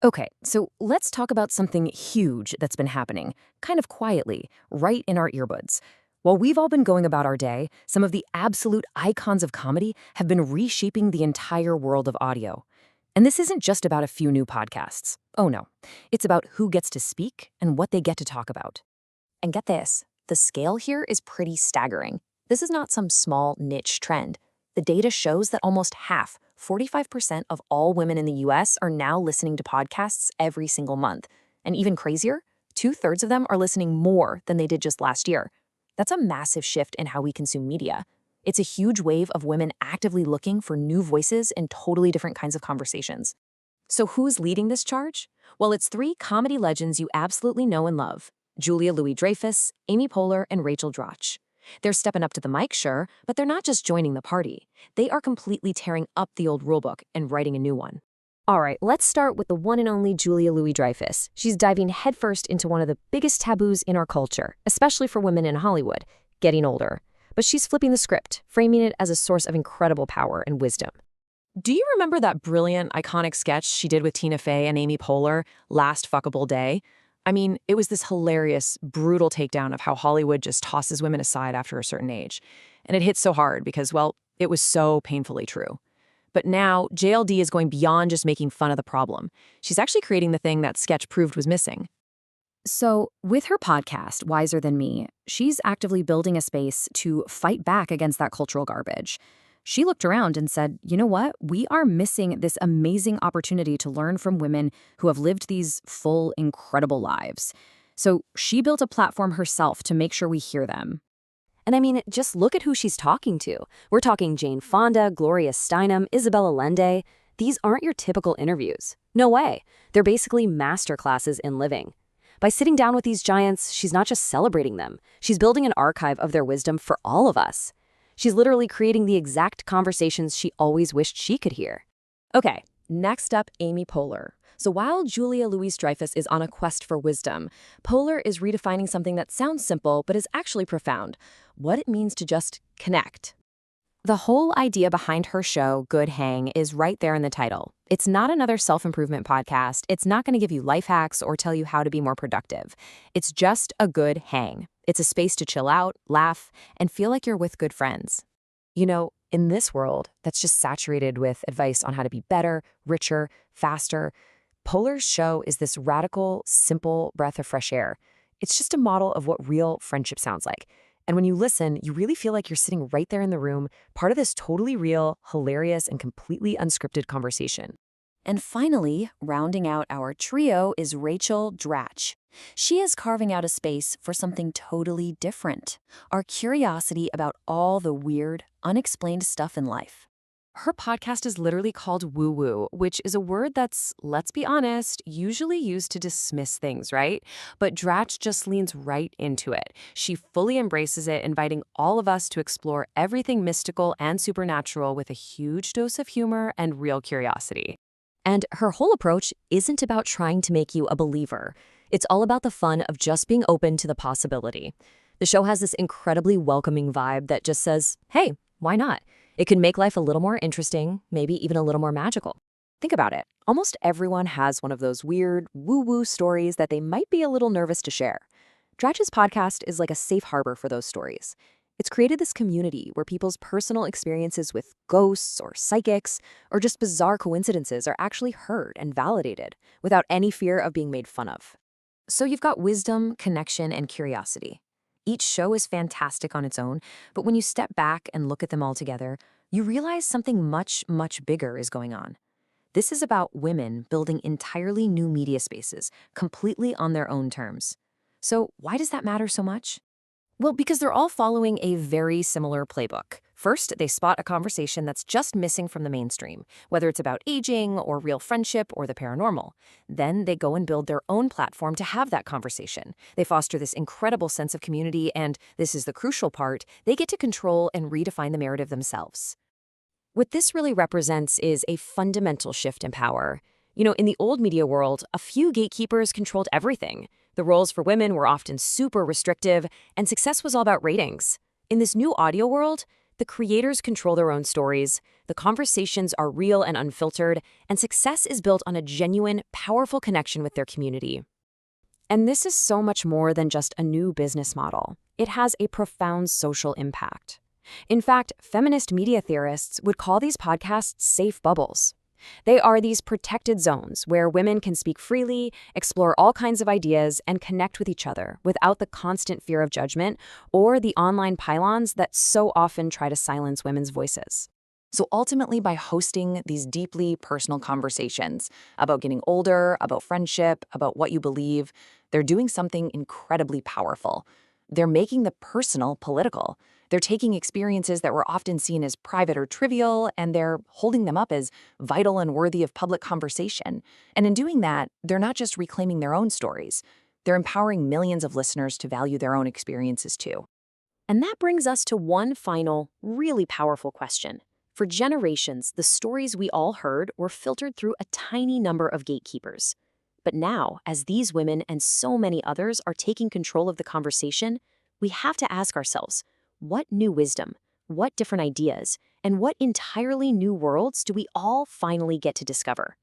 Okay, so let's talk about something huge that's been happening, kind of quietly, right in our earbuds. While we've all been going about our day, some of the absolute icons of comedy have been reshaping the entire world of audio. And this isn't just about a few new podcasts. Oh no, it's about who gets to speak and what they get to talk about. And get this, the scale here is pretty staggering. This is not some small niche trend. The data shows that almost half, 45% of all women in the US are now listening to podcasts every single month. And even crazier, two-thirds of them are listening more than they did just last year. That's a massive shift in how we consume media. It's a huge wave of women actively looking for new voices and totally different kinds of conversations. So who's leading this charge? Well, it's three comedy legends you absolutely know and love: Julia Louis-Dreyfus, Amy Poehler, and Rachel Dratch. They're stepping up to the mic, sure, but they're not just joining the party. They are completely tearing up the old rulebook and writing a new one. All right, let's start with the one and only Julia Louis-Dreyfus. She's diving headfirst into one of the biggest taboos in our culture, especially for women in Hollywood: getting older. But she's flipping the script, framing it as a source of incredible power and wisdom. Do you remember that brilliant, iconic sketch she did with Tina Fey and Amy Poehler, Last Fuckable Day? I mean, it was this hilarious, brutal takedown of how Hollywood just tosses women aside after a certain age. And it hit so hard because, well, it was so painfully true. But now, JLD is going beyond just making fun of the problem. She's actually creating the thing that sketch proved was missing. So, with her podcast, Wiser Than Me, she's actively building a space to fight back against that cultural garbage. She looked around and said, you know what? We are missing this amazing opportunity to learn from women who have lived these full, incredible lives. So she built a platform herself to make sure we hear them. And I mean, just look at who she's talking to. We're talking Jane Fonda, Gloria Steinem, Isabella Allende. These aren't your typical interviews. No way. They're basically masterclasses in living. By sitting down with these giants, she's not just celebrating them. She's building an archive of their wisdom for all of us. She's literally creating the exact conversations she always wished she could hear. Okay, next up, Amy Poehler. So while Julia Louis-Dreyfus is on a quest for wisdom, Poehler is redefining something that sounds simple but is actually profound: what it means to just connect. The whole idea behind her show, Good Hang, is right there in the title. It's not another self-improvement podcast. It's not going to give you life hacks or tell you how to be more productive. It's just a good hang. It's a space to chill out, laugh, and feel like you're with good friends. You know, in this world that's just saturated with advice on how to be better, richer, faster, Poehler's show is this radical, simple breath of fresh air. It's just a model of what real friendship sounds like. And when you listen, you really feel like you're sitting right there in the room, part of this totally real, hilarious, and completely unscripted conversation. And finally, rounding out our trio is Rachel Dratch. She is carving out a space for something totally different: our curiosity about all the weird, unexplained stuff in life. Her podcast is literally called Woo Woo, which is a word that's, let's be honest, usually used to dismiss things, right? But Dratch just leans right into it. She fully embraces it, inviting all of us to explore everything mystical and supernatural with a huge dose of humor and real curiosity. And her whole approach isn't about trying to make you a believer. It's all about the fun of just being open to the possibility. The show has this incredibly welcoming vibe that just says, hey, why not? It can make life a little more interesting, maybe even a little more magical. Think about it. Almost everyone has one of those weird, woo-woo stories that they might be a little nervous to share. Dratch's podcast is like a safe harbor for those stories. It's created this community where people's personal experiences with ghosts or psychics or just bizarre coincidences are actually heard and validated without any fear of being made fun of. So you've got wisdom, connection, and curiosity. Each show is fantastic on its own, but when you step back and look at them all together, you realize something much, much bigger is going on. This is about women building entirely new media spaces, completely on their own terms. So why does that matter so much? Well, because they're all following a very similar playbook. First, they spot a conversation that's just missing from the mainstream, whether it's about aging or real friendship or the paranormal. Then they go and build their own platform to have that conversation. They foster this incredible sense of community, and this is the crucial part, they get to control and redefine the narrative themselves. What this really represents is a fundamental shift in power. You know, in the old media world, a few gatekeepers controlled everything. The roles for women were often super restrictive, and success was all about ratings. In this new audio world, The creators control their own stories, the conversations are real and unfiltered, and success is built on a genuine, powerful connection with their community. And this is so much more than just a new business model. It has a profound social impact. In fact, feminist media theorists would call these podcasts safe bubbles. They are these protected zones where women can speak freely, explore all kinds of ideas, and connect with each other without the constant fear of judgment or the online pylons that so often try to silence women's voices. So ultimately, by hosting these deeply personal conversations about getting older, about friendship, about what you believe, they're doing something incredibly powerful. They're making the personal political. They're taking experiences that were often seen as private or trivial, and they're holding them up as vital and worthy of public conversation. And in doing that, they're not just reclaiming their own stories. They're empowering millions of listeners to value their own experiences too. And that brings us to one final, really powerful question. For generations, the stories we all heard were filtered through a tiny number of gatekeepers. But now, as these women and so many others are taking control of the conversation, we have to ask ourselves, what new wisdom, what different ideas, and what entirely new worlds do we all finally get to discover?